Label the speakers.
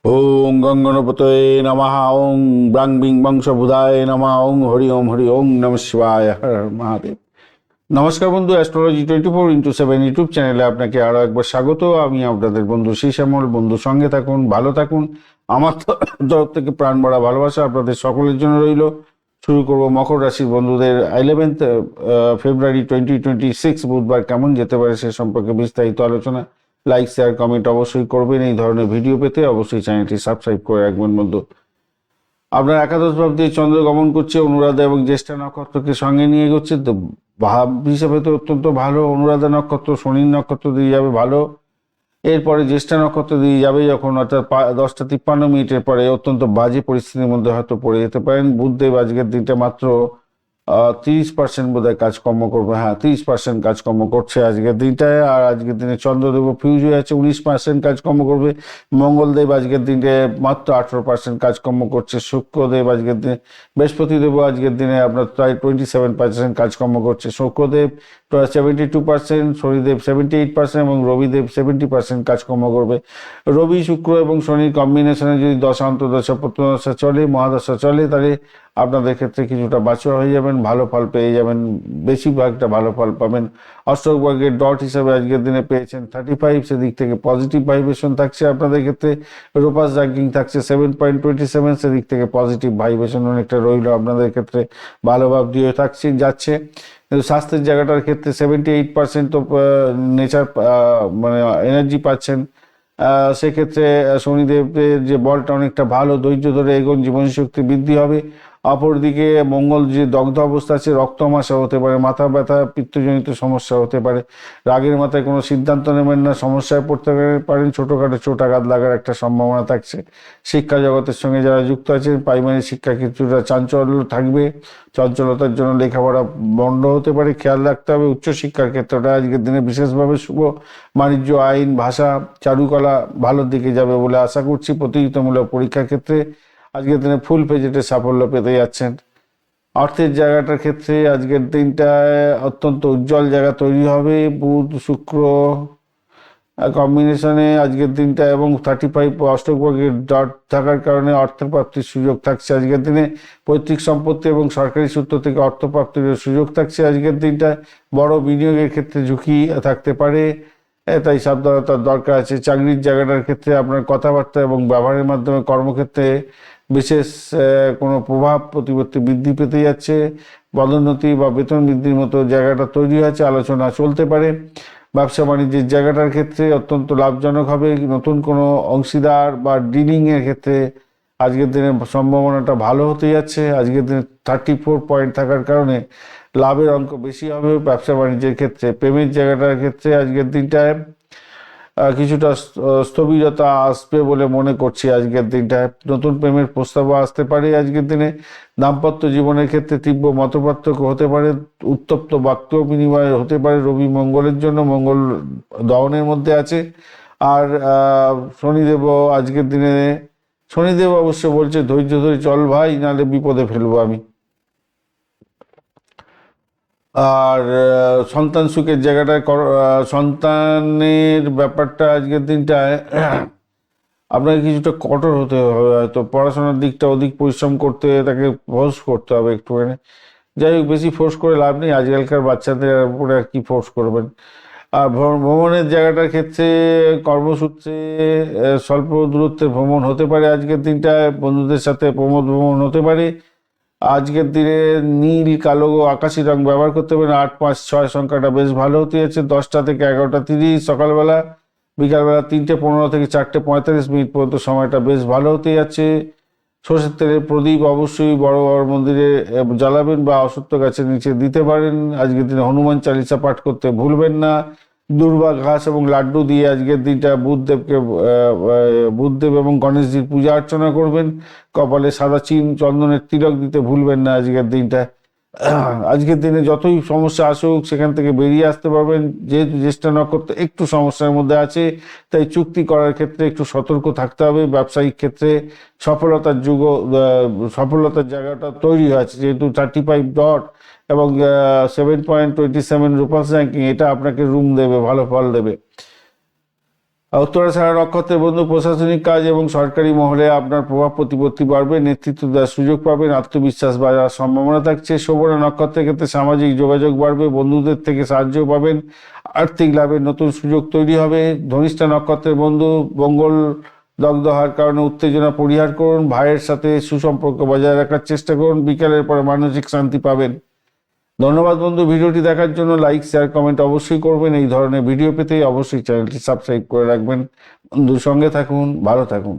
Speaker 1: ওং গঙ্গণপতয়ে নমঃ ওং ব্রাং বিং বংশবুধায় নমঃ ওং হরি ওং নমঃ শিবায় হর হর মহাদেব। নমস্কার বন্ধু, অ্যাস্ট্রোলজি 24x7 ইউটিউব চ্যানেলে আপনাকে আরও একবার স্বাগত। আমি আপনাদের বন্ধু শ্যামল। বন্ধু সঙ্গে থাকুন, ভালো থাকুন। আমার তরফ থেকে প্রাণ ভরা ভালোবাসা আপনাদের সকলের জন্য রইল। শুরু করব মকর রাশির বন্ধুদের 11 ফেব্রুয়ারি 2026 বুধবার কেমন যেতে পারে সে সম্পর্কে বিস্তারিত আলোচনা। লাইক শেয়ার কমেন্ট অবশ্যই করবেন। এই ধরনের ভিডিও পেতে অবশ্যই চ্যানেলটি সাবস্ক্রাইব করে রাখবেন বন্ধু। আপনার একাদশ ভাব দিয়ে চন্দ্র গমন করছে, অনুরাধা এবং জ্যেষ্ঠা নক্ষত্রকে সঙ্গে নিয়ে এগোচ্ছে। তো ভাব হিসাবে তো অত্যন্ত ভালো। অনুরাধা নক্ষত্র শনির নক্ষত্র দিয়ে যাবে ভালো, এরপরে জ্যেষ্ঠা নক্ষত্র দিয়ে যাবে যখন, অর্থাৎ 10টা 53 মিনিটের পরে অত্যন্ত বাজে পরিস্থিতির মধ্যে হয়তো পড়ে যেতে পারেন। বুধদেব আজকের দিনটা মাত্র 30% বোধহয় কাজকর্ম করবে। হ্যাঁ, 30% কাজকর্ম করছে আজকের দিনটায়। আর আজকের দিনে চন্দ্রদেব ফিউজ হয়ে আছে, 19% কাজকর্ম করবে। মঙ্গলদেব আজকের দিনে মাত্র 18% কাজকর্ম করছে। শুক্রদেব আজকের দিনে, বৃহস্পতিদেবও আজকের দিনে আপনার প্রায় 27% কাজকর্ম করছে। শুক্রদেব 72%, শনিদেব 78% এবং রবিদেব 70% কাজকর্ম করবে। রবি শুক্র এবং শনির কম্বিনেশনে যদি দশা অন্তর্দশা প্রত্যদশা চলে, মহাদশা চলে, তাহলে আপনাদের ক্ষেত্রে কিছুটা বাঁচোয়া হয়ে যাবেন, ভালো ফল পেয়ে যাবেন, বেশিরভাগটা ভালো ফল পাবেন। অষ্টক ভাগ্যের ডট হিসাবে আজকের দিনে পেয়েছেন 35, সেদিক থেকে পজিটিভ ভাইব্রেশন থাকছে আপনাদের ক্ষেত্রে। রোপাস র্যাঙ্কিং থাকছে 7.27, সেদিক থেকে পজিটিভ ভাইব্রেশন অনেকটা রইল আপনাদের ক্ষেত্রে, ভালো ভাব দিয়ে থাকছে যাচ্ছে। কিন্তু স্বাস্থ্যের জায়গাটার ক্ষেত্রে 78% তো নেচার মানে এনার্জি পাচ্ছেন। সেক্ষেত্রে শনিদেবের যে বলটা অনেকটা ভালো, ধৈর্য ধরে এগোন, জীবনশক্তি বৃদ্ধি হবে। অপরদিকে মঙ্গল যে দগ্ধ অবস্থা আছে, রক্তমাশা হতে পারে, মাথা ব্যথা, পিত্তজনিত সমস্যা হতে পারে। রাগের মাথায় কোনো সিদ্ধান্ত নেবেন না, সমস্যায় পড়তে পারেন, ছোটোখাটো চোটাঘাত লাগার একটা সম্ভাবনা থাকছে। শিক্ষা জগতের সঙ্গে যারা যুক্ত আছেন, প্রাইমারি শিক্ষা কিছুটা চাঞ্চল্য থাকবে। চঞ্চলতার জন্য লেখাপড়া বন্ধ হতে পারে, খেয়াল রাখতে হবে। উচ্চশিক্ষার ক্ষেত্রটা আজকের দিনে বিশেষভাবে শুভ। বাণিজ্য, আইন, ভাষা, চারুকলা ভালোর দিকে যাবে বলে আশা করছি। প্রতিযোগিতামূলক পরীক্ষার ক্ষেত্রে আজকের দিনে ফুল পেজেটে সাফল্য পেতে যাচ্ছেন। অর্থের জায়গাটার ক্ষেত্রে আজকের দিনটায় অত্যন্ত উজ্জ্বল জায়গা তৈরি হবে। বুধ শুক্র কম্বিনেশনে আজকের দিনটা এবং 35 অষ্টক ভাগ্যের ডট থাকার কারণে অর্থ প্রাপ্তির সুযোগ থাকছে আজকের দিনে। পৈতৃক সম্পত্তি এবং সরকারি সূত্র থেকে অর্থ প্রাপ্তির সুযোগ থাকছে আজকের দিনটায়। বড় বিনিয়োগের ক্ষেত্রে ঝুঁকি থাকতে পারে, তাই সাবধানতার দরকার আছে। চাকরির জায়গাটার ক্ষেত্রে আপনার কথাবার্তা এবং ব্যবহারের মাধ্যমে কর্মক্ষেত্রে বিশেষ কোনো প্রভাব প্রতিপত্তি বৃদ্ধি পেতে যাচ্ছে। পদোন্নতি বা বেতন বৃদ্ধির মতো জায়গাটা তৈরি হয়েছে, আলোচনা চলতে পারে। ব্যবসা বাণিজ্যের জায়গাটার ক্ষেত্রে অত্যন্ত লাভজনক হবে। নতুন কোনো অংশীদার বা ডিলিংয়ের ক্ষেত্রে আজকের দিনে সম্ভাবনাটা ভালো হতে যাচ্ছে। আজকের দিনে 34 পয়েন্ট থাকার কারণে লাভের অঙ্ক বেশি হবে ব্যবসা বাণিজ্যের ক্ষেত্রে। প্রেমের জায়গাটার ক্ষেত্রে আজকের দিনটায় কিছুটা স্থবিরতা আসবে বলে মনে করছি আজকের দিনটায়। নতুন প্রেমের প্রস্তাবও আসতে পারে আজকের দিনে। দাম্পত্য জীবনের ক্ষেত্রে তীব্র মতপার্থক্য হতে পারে, উত্তপ্ত বাক্য বিনিময় হতে পারে রবি মঙ্গলের জন্য। মঙ্গল দহনের মধ্যে আছে। আর শনিদেবও আজকের দিনে, শনিদেব অবশ্য বলছে ধৈর্য ধরে চল ভাই, নাহলে বিপদে ফেলবো আমি। আর সন্তান সুখের জায়গাটায় সন্তানের ব্যাপারটা আজকের দিনটায় আপনাকে কিছুটা কঠোর হতে হবে, হয়তো পড়াশোনার দিকটা অধিক পরিশ্রম করতে, তাকে ফোর্স করতে হবে একটুখানি। যাই হোক, বেশি ফোর্স করে লাভ নেই, আজকালকার বাচ্চাদের উপরে আর কি ফোর্স করবেন। আর ভ্রমণের জায়গাটার ক্ষেত্রে কর্মসূত্রে স্বল্প দূরত্বের ভ্রমণ হতে পারে আজকের দিনটায়। বন্ধুদের সাথে প্রমোদ ভ্রমণ হতে পারে আজকের দিনে। নীল, কালো, আকাশি রং ব্যবহার করতে পারেন। 8, 5, 6 সংখ্যাটা বেশ ভালো হতে যাচ্ছে। 10টা থেকে 11টা 30 সকালবেলা, বিকালবেলা 3টে 15 থেকে 4টে 45 মিনিট পর্যন্ত সময়টা বেশ ভালো হতে যাচ্ছে। সর্ষের তেলের প্রদীপ অবশ্যই বড় বড় মন্দিরে জ্বালাবেন বা অশ্বত্থ গাছের নিচে দিতে পারেন। আজকের দিনে হনুমান চালিসা পাঠ করতে ভুলবেন না। দুর্বা ঘাস এবং লাড্ডু দিয়ে আজকের দিনটা বুধদেব এবং গণেশজির পূজা অর্চনা করবেন। কপালে সাদা চন্দনের তিলক দিতে ভুলবেন না আজকের দিনটা। আজকের দিনে যতই সমস্যা আসুক সেখান থেকে বেরিয়ে আসতে পারবেন। যেহেতু জ্যেষ্ঠা নক্ষত্র একটু সমস্যার মধ্যে আছে, তাই চুক্তি করার ক্ষেত্রে একটু সতর্ক থাকতে হবে। ব্যবসায়িক ক্ষেত্রে সফলতার জায়গাটা তৈরি হয়েছে, যেহেতু 35 ডট এবং 7.27 রূপাস র্যাঙ্কিং, এটা আপনাকে রুম দেবে, ভালো ফল দেবে। উত্তরাষাঢ়া নক্ষত্রের বন্ধু প্রশাসনিক কাজ এবং সরকারি মহলে আপনার প্রভাব প্রতিপত্তি বাড়বে, নেতৃত্ব দেওয়ার সুযোগ পাবেন, আত্মবিশ্বাস বাড়ার সম্ভাবনা থাকছে। শোভনা নক্ষত্রের ক্ষেত্রে সামাজিক যোগাযোগ বাড়বে, বন্ধুদের থেকে সাহায্য পাবেন, আর্থিক লাভের নতুন সুযোগ তৈরি হবে। ধনিষ্ঠা নক্ষত্রের বন্ধু মঙ্গল দগ্ধ হওয়ার কারণে উত্তেজনা পরিহার করুন, ভাইয়ের সাথে সুসম্পর্ক বজায় রাখার চেষ্টা করুন, বিকালের পরে মানসিক শান্তি পাবেন। ধন্যবাদ বন্ধু, ভিডিওটি দেখার জন্য লাইক শেয়ার কমেন্ট অবশ্যই করবেন। এই ধরনের ভিডিও পেতে অবশ্যই চ্যানেলটি সাবস্ক্রাইব করে রাখবেন। বন্ধুর সঙ্গে থাকুন, ভালো থাকুন।